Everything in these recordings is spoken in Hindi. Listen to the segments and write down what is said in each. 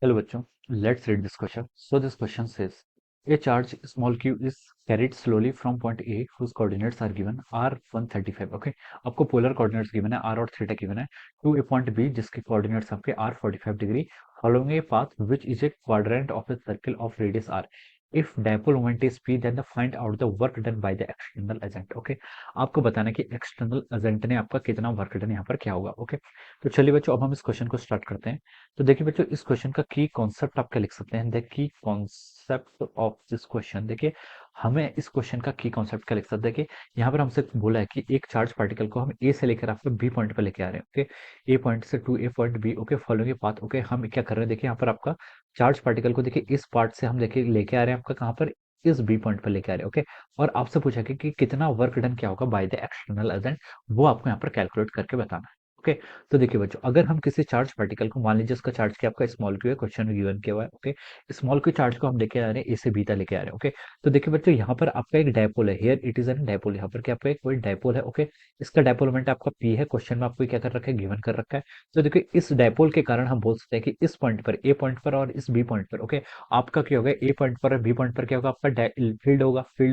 Hello bachcho, let's read this question. So this question says, a charge small q is carried slowly from point A whose coordinates are given r 135. Okay, आपको पोलर कोऑर्डिनेट्स गिवन है r और थीटा गिवन है टू ए पॉइंट B जिसके कोऑर्डिनेट्स आपके r 45 degree following a path which is a quadrant of a circle of radius r. If dipole moment is p, then find out the work done by the external agent. Okay, आपको बताना है कि एक्सटर्नल एजेंट ने आपका कितना वर्क डन यहाँ पर क्या होगा. ओके, तो चलिए बच्चों अब हम इस क्वेश्चन को स्टार्ट करते हैं. तो देखिए बच्चों इस क्वेश्चन का की कॉन्सेप्ट आप क्या लिख सकते हैं. The key concept of this question, देखिए हमें इस क्वेश्चन का की कॉन्सेप्ट क्या लिख सकते हैं. देखिए यहाँ पर हमसे बोला है कि एक चार्ज पार्टिकल को हम ए से लेकर आपके बी पॉइंट पर लेके आ रहे हैं. ओके, ए पॉइंट से to A point B. Okay, following path. Okay, हम क्या कर रहे हैं, देखिए यहाँ पर आपका चार्ज पार्टिकल को देखिए इस पार्ट से हम देखिए लेके आ रहे हैं आपका कहाँ पर, इस बी पॉइंट पर लेके आ रहे हैं. ओके, और आपसे पूछा कि कितना वर्क डन क्या होगा बाय द एक्सटर्नल एजेंट, वो आपको यहाँ पर कैलकुलेट करके बताना है. ओके, तो देखिए बच्चों अगर हम किसी चार्ज पार्टिकल को, मान लीजिए उसका चार्ज क्या आपका स्मॉल क्यू है, क्वेश्चन में गिवन किया हुआ है. ओके, स्मॉल क्यू चार्ज को हम लेके आ रहे हैं ए से बी तक लेके आ रहे हैं. ओके, तो देखिए बच्चों यहाँ पर आपका एक डायपोल है, here it is an dipole. यहाँ पर क्या आपका एक कोई डायपोल है. ओके, इसका डायपोल मोमेंट आपका पी है, क्वेश्चन में आपको क्या कर रखा है, गिवन कर रखा है. तो देखिए इस डायपोल के कारण हम बोल सकते हैं कि इस पॉइंट पर, ए पॉइंट पर और इस बी पॉइंट पर, ओके, आपका क्या होगा, ए पॉइंट पर और बी पॉइंट पर क्या होगा, आपका फील्ड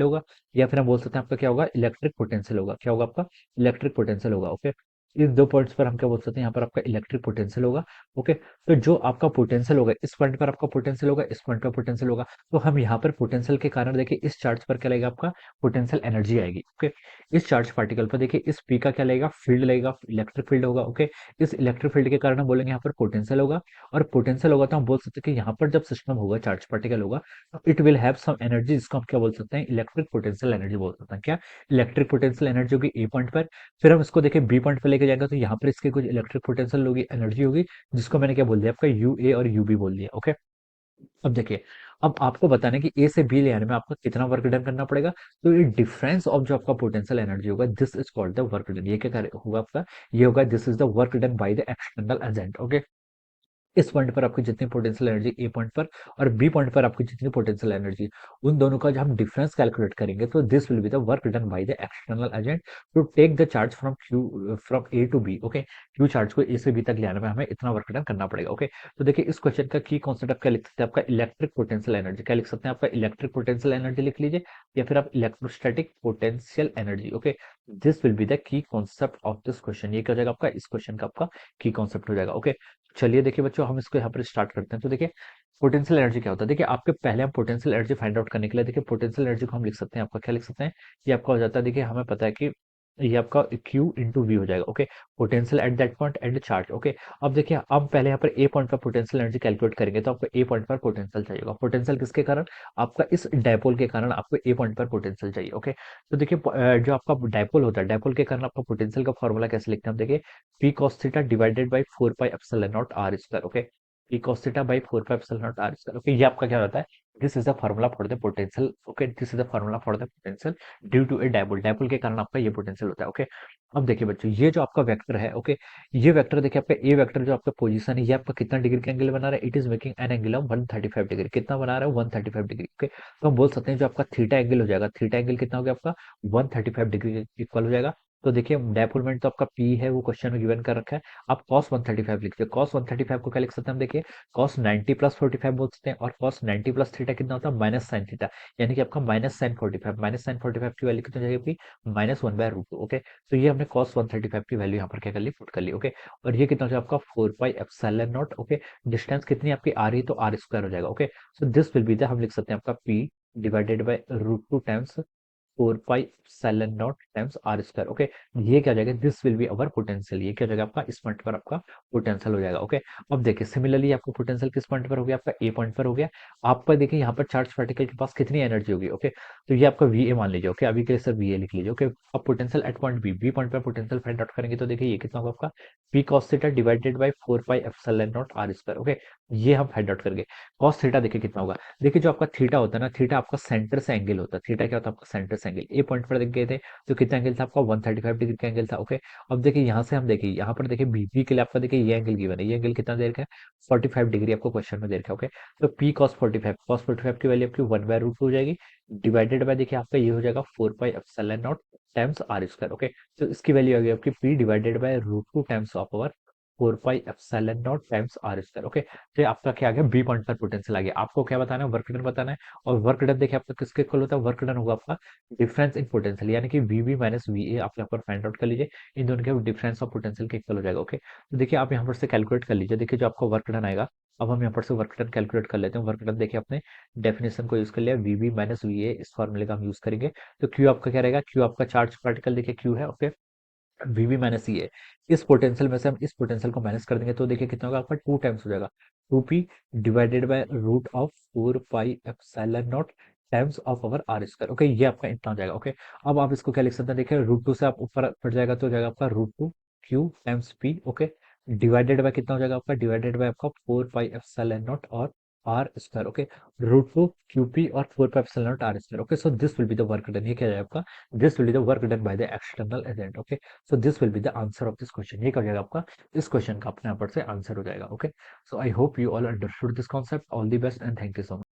होगा. या फिर हम बोल सकते हैं आपका क्या होगा, इलेक्ट्रिक पोटेंशियल होगा. क्या होगा आपका, इलेक्ट्रिक पोटेंशियल होगा. ओके, इन दो पॉइंट्स पर हम क्या बोल सकते हैं, यहाँ पर आपका इलेक्ट्रिक पोटेंशियल होगा. ओके, तो जो आपका पोटेंशियल होगा, इस पॉइंट पर आपका पोटेंशियल होगा, इस पॉइंट पर पोटेंशियल होगा. तो हम यहाँ पर पोटेंशियल के कारण देखिए इस चार्ज पर क्या लगेगा, आपका पोटेंशियल एनर्जी आएगी. ओके, इस चार्ज पार्टिकल पर देखिए इस पी का क्या लगेगा, फील्ड लगेगा, इलेक्ट्रिक फील्ड होगा. ओके, इस इलेक्ट्रिक फील्ड के कारण हम बोलेंगे यहाँ पर पोटेंशियल होगा. और पोटेंशियल होगा तो हम बोल सकते हैं कि यहाँ पर जब सिस्टम होगा, चार्ज पार्टिकल होगा, तो it will have some energy, जिसको हम क्या बोल सकते हैं, इलेक्ट्रिक पोटेंशियल एनर्जी बोल सकते हैं. क्या, इलेक्ट्रिक पोटेंशियल एनर्जी होगी ए पॉइंट पर. फिर हम इसको देखें बी पॉइंट पे लेके जाएंगे तो यहाँ पर इसके कुछ इलेक्ट्रिक पोटेंशियल होगी, एनर्जी होगी, जिसको मैंने क्या बोल दिया, आपका यू ए और यू बी बोल दिया. ओके, अब देखिए, अब आपको बताना है कि ए से बी ले आने में आपको कितना वर्क डन करना पड़ेगा. तो ये डिफरेंस ऑफ जो आपका पोटेंशियल एनर्जी होगा, this is called the work done. ये होगा आपका, ये होगा this is the work done by the external agent. Okay, इस पॉइंट पर आपकी जितनी पोटेंशियल एनर्जी ए पॉइंट पर और बी पॉइंट पर आपकी जितनी पोटेंशियल एनर्जी, उन दोनों का जब हम डिफरेंस कैलकुलेट करेंगे तो this will be the work done by the external agent to take the charge from A to B. Okay, Q charge को ए से बी तक ले आने में हमें इतना वर्क डन करना पड़ेगा. ओके, तो देखिए इस क्वेश्चन का की कॉन्सेप्ट आप क्या लिख सकते हैं, आपका इलेक्ट्रिक पोटेंशियल एनर्जी. क्या लिख सकते हैं, आपका इलेक्ट्रिक पोटेंशियल एनर्जी लिख लीजिए, या फिर आप electrostatic potential energy. Okay, this will be the key concept of this question. ये क्या हो जाएगा आपका, इस क्वेश्चन का आपका की कॉन्सेप्ट हो जाएगा. ओके, चलिए देखिए बच्चों हम इसको यहाँ पर स्टार्ट करते हैं. तो देखिए पोटेंशियल एनर्जी क्या होता है, देखिए आपके पहले हम पोटेंशियल एनर्जी फाइंड आउट करने के लिए देखिए पोटेंशियल एनर्जी को हम लिख सकते हैं, आपका क्या लिख सकते हैं, ये आपका हो जाता है, देखिए हमें पता है कि ये आपका Q इंटू वी हो जाएगा. Okay, potential at that point and charge. Okay, अब देखिए अब पहले यहाँ पर ए पॉइंट पर पोटेंशियल एनर्जी कैलकुलेट करेंगे तो आपको ए पॉइंट पर पोटेंशियल चाहिए होगा. पोटेंशियल किसके कारण, आपका इस डायपोल के कारण आपको ए पॉइंट पर पोटेंशियल चाहिए. ओके, तो देखिए जो आपका डायपोल होता है, डायपोल के कारण आपका पोटेंशियल का फॉर्मूला कैसे लिखते हैं हम, देखिए P cos theta divided by 4 pi epsilon naught R square. Okay, P cos theta by 4 pi epsilon naught R square. Okay, ये आपका क्या होता है, this is the formula for the potential. Okay, this is the formula for the potential due to a dipole. Dipole के कारण आपका ये पोटेंशियल होता है. ओके, अब देखिए बच्चों ये जो आपका वेक्टर है, ओके, ये वेक्टर देखिए आपका ए वेक्टर जो आपका पोजीशन है, ये आपका कितना डिग्री का एंगल बना रहा है, it is making an angle of 135 degree. कितना बना रहा है, 135 डिग्री. ओके, तो हम बोल सकते हैं जो आपका थीटा एंगल हो जाएगा, थीटा एंगल कितना हो गया आपका, 135 डिग्री के इक्वल हो जाएगा. तो देखिए डायपोल मोमेंट तो आपका पी है, वो क्वेश्चन में गिवन कर रखा है. आप cos 135 लिखते हैं, cos 135 को क्या लिख सकते हैं हम, देखिए cos 90 प्लस 45 बोल सकते हैं, और cos 90 प्लस थीटा कितना होता है, माइनस साइन थीटा. यानी कि आपका माइनस साइन 45, माइनस साइन 45 की वैल्यू कितनी हो जाएगी आपकी, minus one by root two. Okay, तो ये हमने cos 135 की वैल्यू यहाँ पर क्या कर ली, पुट कर ली. ओके, और ये कितना हो जाएगा आपका 4 pi epsilon not. Okay, distance कितनी आपकी आ रही है, तो आर स्क्वायर हो जाएगा. Okay, so this will be the, हम लिख सकते हैं आपका P divided by root two times 4 pi epsilon naught times R square. Okay, ये क्या हो जाएगा, this will be our potential. ये क्या हो जाएगा आपका, इस पॉइंट पर आपका पोटेंशियल हो जाएगा. ओके, अब देखिए सिमिलरली आपका पोटेंशियल किस पॉइंट पर हो गया, आपका ए पॉइंट पर हो गया. आप पर देखिए यहाँ पर चार्ज पार्टिकल के पास कितनी एनर्जी होगी. ओके, तो ये आपका वी ए मान लीजिए. ओके, अभी के लिए सर वी ए लिख लीजिए. ओके, अब potential at point B, B point पर पोटेंशियल फाइंड आउट करेंगे तो देखिए ये कितना होगा आपका, P cos theta divided by 4 pi epsilon naught R square. Okay, ये हम फाइंड आउट करेंगे. कॉस थीटा देखिए कितना होगा, देखिए जो आपका थीटा होता है ना, थीटा आपका सेंटर से एंगल होता है. थीटा क्या होता है आपका, सेंटर से एंगल. ए पॉइंट पर देख गए थे तो कितना एंगल था आपका, 135 डिग्री का एंगल था. ओके, अब देखिए यहाँ से हम देखिए यहाँ पर देखिए बीपी के लिए आपका देखिए ये एंगल गिवन है, ये एंगल कितना देर का है, 45 डिग्री आपको क्वेश्चन में दे रखा है. ओके, तो पी कॉस 45, कॉस 45 की वैल्यू आपकी 1 बाय रूट हो जाएगी, डिवाइडेड बाय देखिए आपका ये हो जाएगा 4 pi epsilon naught times R square. Okay, तो इसकी वैल्यू आ गई आपकी P divided by root two times of our 4 pi epsilon naught times R square. Okay, तो ये आपका क्या आ गया, बी पॉइंट पर पोटेंशियल आ गया। आपको क्या बताना है, वर्क डन बताना है। और वर्क डन देखिए आपका किसके इक्वल होता है, वर्क डन होगा आपका डिफरेंस इन पोटेंशियल, यानी कि वीबी माइनस वीए आप यहाँ पर फाइंड आउट कर लीजिए। इन दोनों के डिफरेंस ऑफ पोटेंशियल के इक्वल हो जाएगा। ओके, तो देखिए आप यहाँ पर से कैलकुलेट कर लीजिए। देखिए जो आपका वर्क डन आएगा, अब हम यहाँ पर से वर्क डन कैलकुलेट कर लेते हैं। वर्क डन देखिए अपने डेफिनेशन को यूज कर लिया, वीबी माइनस वीए, इस फॉर्मूले का हम यूज करेंगे। तो क्यू आपका क्या रहेगा, क्यू आपका चार्ज पार्टिकल देखिए क्यू है। ओके, वीबी माइनस ई है। इस पोटेंशियल में से हम इस पोटेंशियल को माइनस कर देंगे तो देखिए कितना होगा आपका, 2 टाइम्स हो जाएगा, 2p divided by root of 4 pi epsilon naught times of our R square. Okay, ये आपका इतना हो जाएगा। ओके, अब आप इसको क्या लिख सकते हैं, देखिए रूट 2 से आप ऊपर पड़ जाएगा तो हो जाएगा आपका root 2 Q times P. Okay, divided by कितना हो जाएगा आपका, डिवाइडेड बाय आपका 4 पाई एप्सिलॉन नॉट और R square. Okay, root 2 Q P और 4 pi epsilon naught R square. Okay, so this will be the work done, ये क्या है आपका, this will be the work done by the external agent. Okay, so this will be the answer of this question। ये क्या हो जाएगा आपका, इस क्वेश्चन का अपने आप से आंसर हो जाएगा। Okay, so I hope you all understood this concept। all the best and thank you so much।